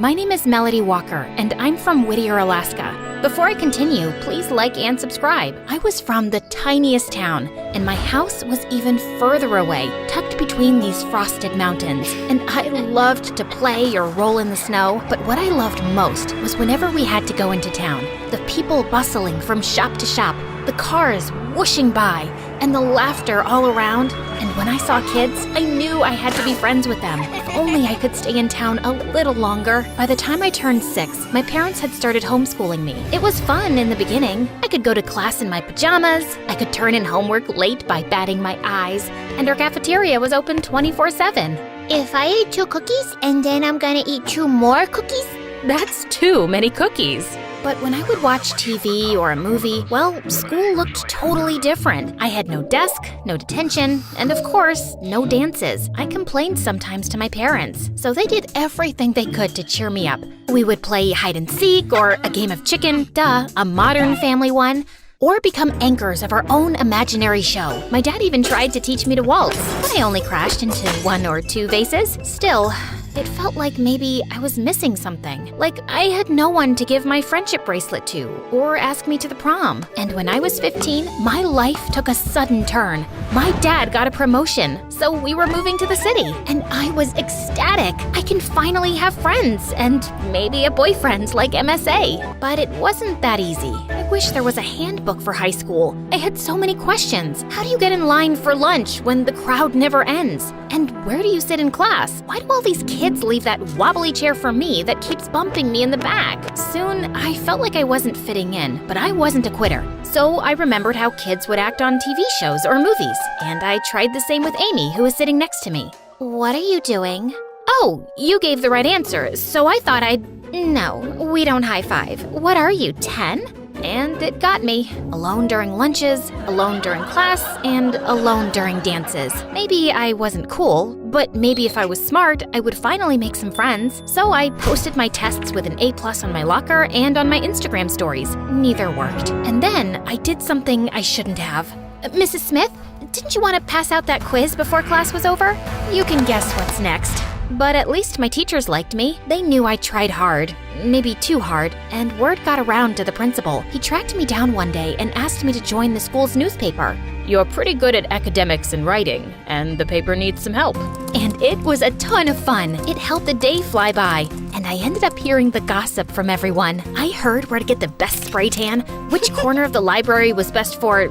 My name is Melody Walker, and I'm from Whittier, Alaska. Before I continue, please like and subscribe. I was from the tiniest town, and my house was even further away, tucked between these frosted mountains. And I loved to play or roll in the snow, but what I loved most was whenever we had to go into town. The people bustling from shop to shop, the cars whooshing by, and the laughter all around. And when I saw kids, I knew I had to be friends with them. If only I could stay in town a little longer. By the time I turned 6, my parents had started homeschooling me. It was fun in the beginning. I could go to class in my pajamas, I could turn in homework late by batting my eyes, and our cafeteria was open 24/7. If I ate 2 cookies and then I'm gonna eat 2 more cookies? That's too many cookies. But when I would watch TV or a movie, well, school looked totally different. I had no desk, no detention, and of course, no dances. I complained sometimes to my parents, so they did everything they could to cheer me up. We would play hide and seek or a game of chicken, a modern family one, or become anchors of our own imaginary show. My dad even tried to teach me to waltz, but I only crashed into 1 or 2 vases. Still, it felt like maybe I was missing something. Like I had no one to give my friendship bracelet to or ask me to the prom. And when I was 15, my life took a sudden turn. My dad got a promotion, so we were moving to the city. And I was ecstatic. I can finally have friends and maybe a boyfriend like MSA. But it wasn't that easy. I wish there was a handbook for high school. I had so many questions. How do you get in line for lunch when the crowd never ends? And where do you sit in class? Why do all these kids leave that wobbly chair for me that keeps bumping me in the back? Soon, I felt like I wasn't fitting in, but I wasn't a quitter. So I remembered how kids would act on TV shows or movies, and I tried the same with Amy, who was sitting next to me. What are you doing? Oh, you gave the right answer, so I thought I'd... No, we don't high five. What are you, 10? And it got me. Alone during lunches, alone during class, and alone during dances. Maybe I wasn't cool, but maybe if I was smart, I would finally make some friends. So I posted my tests with an A+ on my locker and on my Instagram stories. Neither worked. And then I did something I shouldn't have. Mrs. Smith, didn't you want to pass out that quiz before class was over? You can guess what's next. But at least my teachers liked me. They knew I tried hard, maybe too hard, and word got around to the principal. He tracked me down one day and asked me to join the school's newspaper. You're pretty good at academics and writing, and the paper needs some help. And it was a ton of fun. It helped the day fly by, and I ended up hearing the gossip from everyone. I heard where to get the best spray tan, which corner of the library was best for,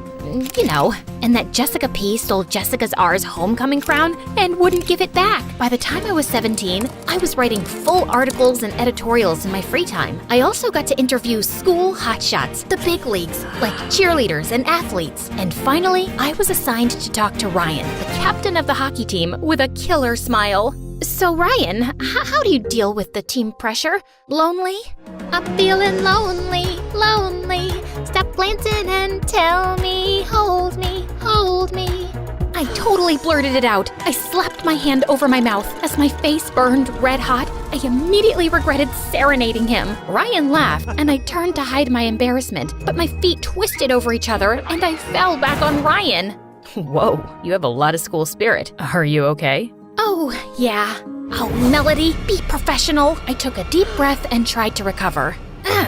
you know, and that Jessica P. stole Jessica's R's homecoming crown and wouldn't give it back. By the time I was 17, I was writing full articles and editorials in my free time. I also got to interview school hotshots, the big leagues, like cheerleaders and athletes. And finally, I was assigned to talk to Ryan, the captain of the hockey team, with a killer smile. So Ryan, how do you deal with the team pressure? Lonely? I'm feeling lonely, lonely. Stop glancing and tell me, hold me, hold me. I totally blurted it out. I slapped my hand over my mouth. As my face burned red hot, I immediately regretted serenading him. Ryan laughed, and I turned to hide my embarrassment, but my feet twisted over each other, and I fell back on Ryan. Whoa, you have a lot of school spirit. Are you okay? Oh, yeah. Oh, Melody, be professional. I took a deep breath and tried to recover.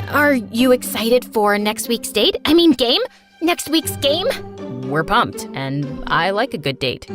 Are you excited for next week's date? Game? Next week's game? We're pumped, and I like a good date.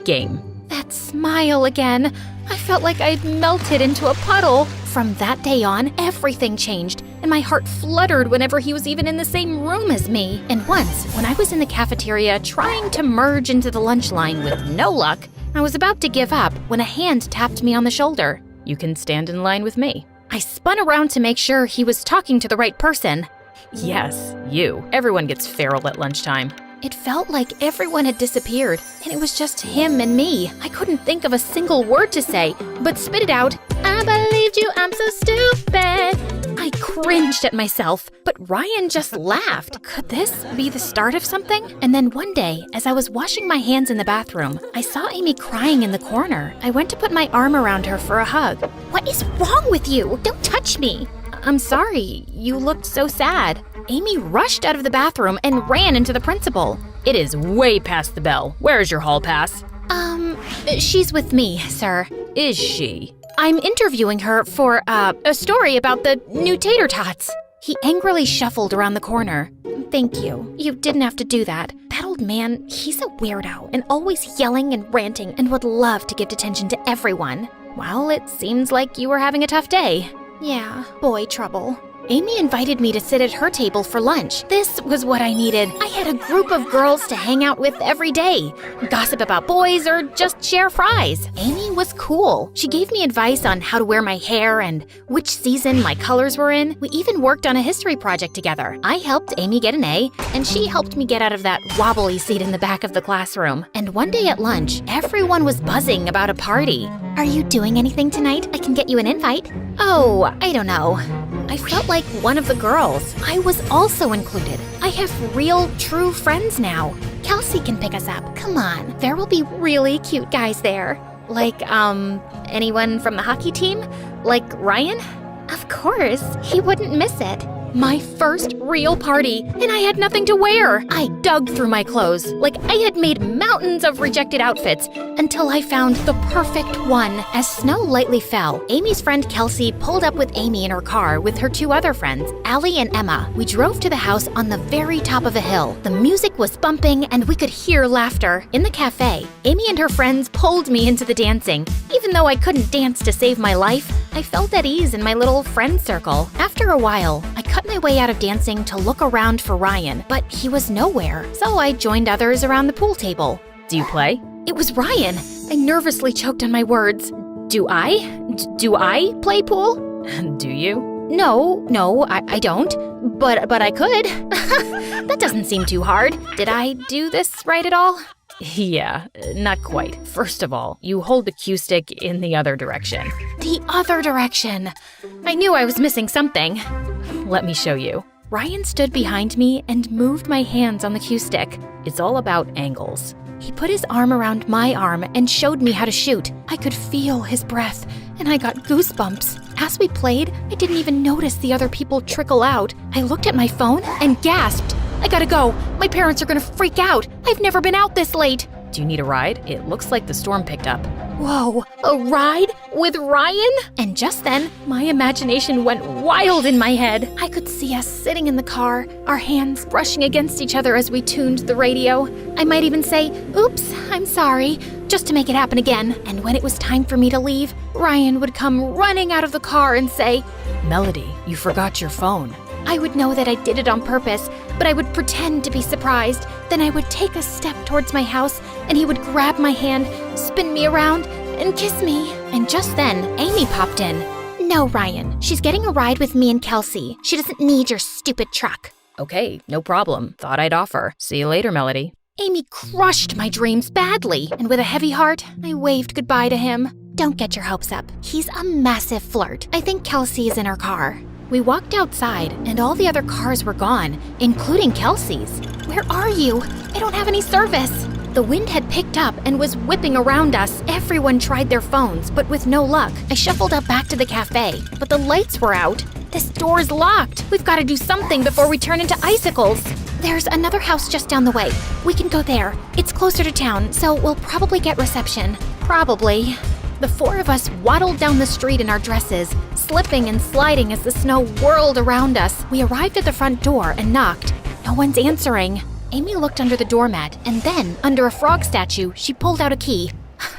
Game. That smile again. I felt like I'd melted into a puddle. From that day on, everything changed, and my heart fluttered whenever he was even in the same room as me. And once, when I was in the cafeteria trying to merge into the lunch line with no luck, I was about to give up when a hand tapped me on the shoulder. You can stand in line with me. I spun around to make sure he was talking to the right person. Yes, you. Everyone gets feral at lunchtime. It felt like everyone had disappeared, and it was just him and me. I couldn't think of a single word to say, but spit it out. I believed you, I'm so stupid. I cringed at myself, but Ryan just laughed. Could this be the start of something? And then one day, as I was washing my hands in the bathroom, I saw Amy crying in the corner. I went to put my arm around her for a hug. What is wrong with you? Don't touch me. I'm sorry, you looked so sad. Amy rushed out of the bathroom and ran into the principal. It is way past the bell. Where's your hall pass? She's with me, sir. Is she? I'm interviewing her for, a story about the new tater tots. He angrily shuffled around the corner. Thank you. You didn't have to do that. That old man, he's a weirdo and always yelling and ranting and would love to give attention to everyone. Well, it seems like you were having a tough day. Yeah, boy trouble. Amy invited me to sit at her table for lunch. This was what I needed. I had a group of girls to hang out with every day, gossip about boys, or just share fries. Amy was cool. She gave me advice on how to wear my hair and which season my colors were in. We even worked on a history project together. I helped Amy get an A, and she helped me get out of that wobbly seat in the back of the classroom. And one day at lunch, everyone was buzzing about a party. Are you doing anything tonight? I can get you an invite. Oh, I don't know. I felt like one of the girls. I was also included. I have real, true friends now. Kelsey can pick us up. Come on, there will be really cute guys there. Like, anyone from the hockey team? Like Ryan? Of course, he wouldn't miss it. My first real party, and I had nothing to wear. I dug through my clothes like I had made mountains of rejected outfits until I found the perfect one. As snow lightly fell, Amy's friend Kelsey pulled up with Amy in her car with her two other friends, Allie and Emma. We drove to the house on the very top of a hill. The music was bumping and we could hear laughter. In the cafe, Amy and her friends pulled me into the dancing. Even though I couldn't dance to save my life, I felt at ease in my little friend circle. After a while, I cut my way out of dancing to look around for Ryan, but he was nowhere, so I joined others around the pool table. Do you play? It was Ryan. I nervously choked on my words. Do I play pool? Do you? No, I don't. But I could. That doesn't seem too hard. Did I do this right at all? Yeah, not quite. First of all, you hold the cue stick in the other direction. The other direction. I knew I was missing something. Let me show you. Ryan stood behind me and moved my hands on the cue stick. It's all about angles. He put his arm around my arm and showed me how to shoot. I could feel his breath, and I got goosebumps. As we played, I didn't even notice the other people trickle out. I looked at my phone and gasped. I gotta go. My parents are gonna freak out. I've never been out this late. Do you need a ride? It looks like the storm picked up. Whoa, a ride with Ryan? And just then, my imagination went wild in my head. I could see us sitting in the car, our hands brushing against each other as we tuned the radio. I might even say, oops, I'm sorry, just to make it happen again. And when it was time for me to leave, Ryan would come running out of the car and say, Melody, you forgot your phone. I would know that I did it on purpose, but I would pretend to be surprised. Then I would take a step towards my house, and he would grab my hand, spin me around, and kiss me. And just then, Amy popped in. No, Ryan, she's getting a ride with me and Kelsey. She doesn't need your stupid truck. Okay, no problem. Thought I'd offer. See you later, Melody. Amy crushed my dreams badly, and with a heavy heart, I waved goodbye to him. Don't get your hopes up. He's a massive flirt. I think Kelsey is in her car. We walked outside, and all the other cars were gone, including Kelsey's. Where are you? I don't have any service. The wind had picked up and was whipping around us. Everyone tried their phones, but with no luck. I shuffled up back to the cafe, but the lights were out. This door's locked. We've got to do something before we turn into icicles. There's another house just down the way. We can go there. It's closer to town, so we'll probably get reception. Probably. The four of us waddled down the street in our dresses, slipping and sliding as the snow whirled around us. We arrived at the front door and knocked. No one's answering. Amy looked under the doormat, and then, under a frog statue, she pulled out a key.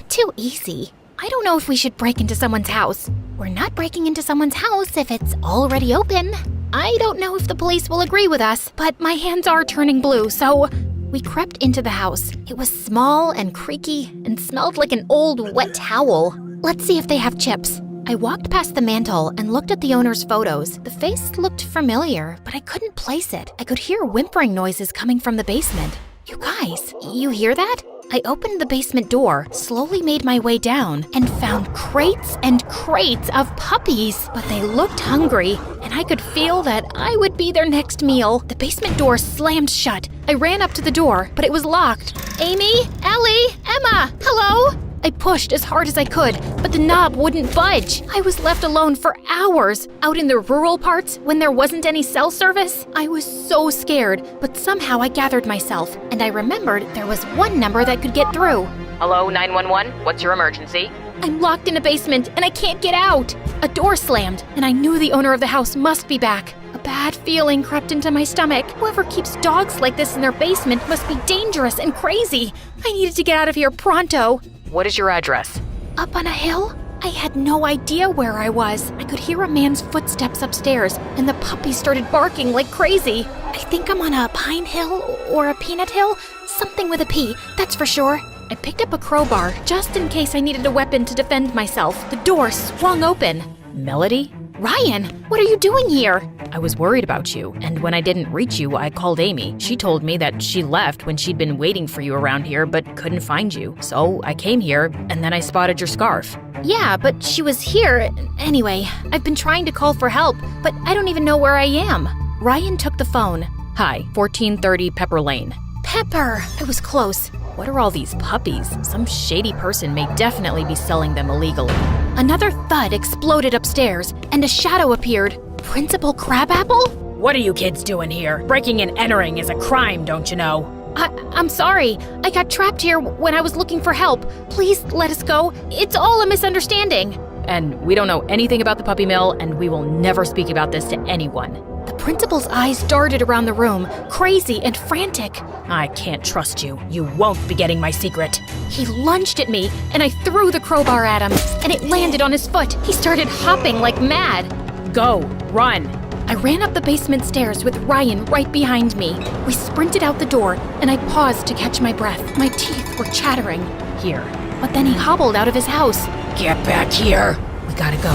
Too easy. I don't know if we should break into someone's house. We're not breaking into someone's house if it's already open. I don't know if the police will agree with us, but my hands are turning blue, so... We crept into the house. It was small and creaky and smelled like an old wet towel. Let's see if they have chips. I walked past the mantel and looked at the owner's photos. The face looked familiar, but I couldn't place it. I could hear whimpering noises coming from the basement. You guys, you hear that? I opened the basement door, slowly made my way down, and found crates and crates of puppies. But they looked hungry, and I could feel that I would be their next meal. The basement door slammed shut. I ran up to the door, but it was locked. Amy? Ellie? Emma? Hello? I pushed as hard as I could, but the knob wouldn't budge. I was left alone for hours, out in the rural parts when there wasn't any cell service. I was so scared, but somehow I gathered myself, and I remembered there was one number that could get through. Hello, 911? What's your emergency? I'm locked in a basement and I can't get out. A door slammed and I knew the owner of the house must be back. A bad feeling crept into my stomach. Whoever keeps dogs like this in their basement must be dangerous and crazy. I needed to get out of here pronto. What is your address? Up on a hill? I had no idea where I was. I could hear a man's footsteps upstairs, and the puppy started barking like crazy. I think I'm on a pine hill or a peanut hill. Something with a P, that's for sure. I picked up a crowbar just in case I needed a weapon to defend myself. The door swung open. Melody? Ryan, what are you doing here? I was worried about you, and when I didn't reach you, I called Amy. She told me that she left when she'd been waiting for you around here but couldn't find you. So I came here, and then I spotted your scarf. Yeah, but she was here. Anyway, I've been trying to call for help, but I don't even know where I am. Ryan took the phone. Hi, 1430 Pepper Lane. Pepper! I was close. What are all these puppies? Some shady person may definitely be selling them illegally. Another thud exploded upstairs, and a shadow appeared. Principal Crabapple? What are you kids doing here? Breaking and entering is a crime, don't you know? I'm sorry. I got trapped here when I was looking for help. Please let us go. It's all a misunderstanding. And we don't know anything about the puppy mill, and we will never speak about this to anyone. The principal's eyes darted around the room, crazy and frantic. I can't trust you. You won't be getting my secret. He lunged at me, and I threw the crowbar at him, and it landed on his foot. He started hopping like mad. Go, run. I ran up the basement stairs with Ryan right behind me. We sprinted out the door, and I paused to catch my breath. My teeth were chattering. Here. But then he hobbled out of his house. Get back here. We gotta go.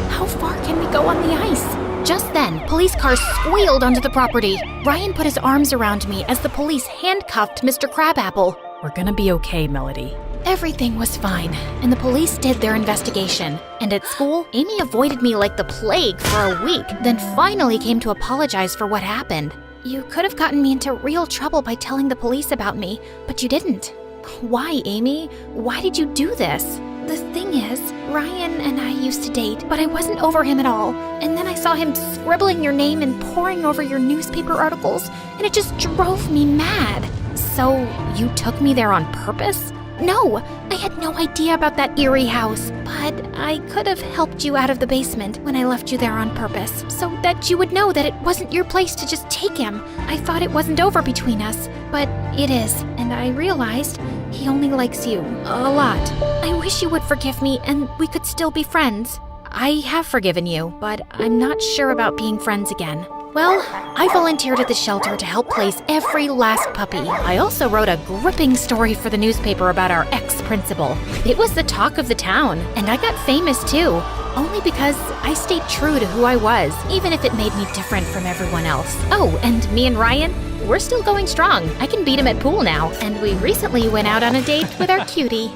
How far can we go on the ice? Just then, police cars squealed onto the property. Ryan put his arms around me as the police handcuffed Mr. Crabapple. We're gonna be okay, Melody. Everything was fine, and the police did their investigation. And at school, Amy avoided me like the plague for a week, then finally came to apologize for what happened. You could have gotten me into real trouble by telling the police about me, but you didn't. Why, Amy? Why did you do this? The thing is, Ryan and I used to date, but I wasn't over him at all. And then I saw him scribbling your name and poring over your newspaper articles, and it just drove me mad. So, you took me there on purpose? No, I had no idea about that eerie house, but I could have helped you out of the basement when I left you there on purpose, so that you would know that it wasn't your place to just take him. I thought it wasn't over between us, but it is, and I realized he only likes you a lot. I wish you would forgive me and we could still be friends. I have forgiven you, but I'm not sure about being friends again. Well, I volunteered at the shelter to help place every last puppy. I also wrote a gripping story for the newspaper about our ex-principal. It was the talk of the town, and I got famous too, only because I stayed true to who I was, even if it made me different from everyone else. Oh, and me and Ryan, we're still going strong. I can beat him at pool now, and we recently went out on a date with our cutie.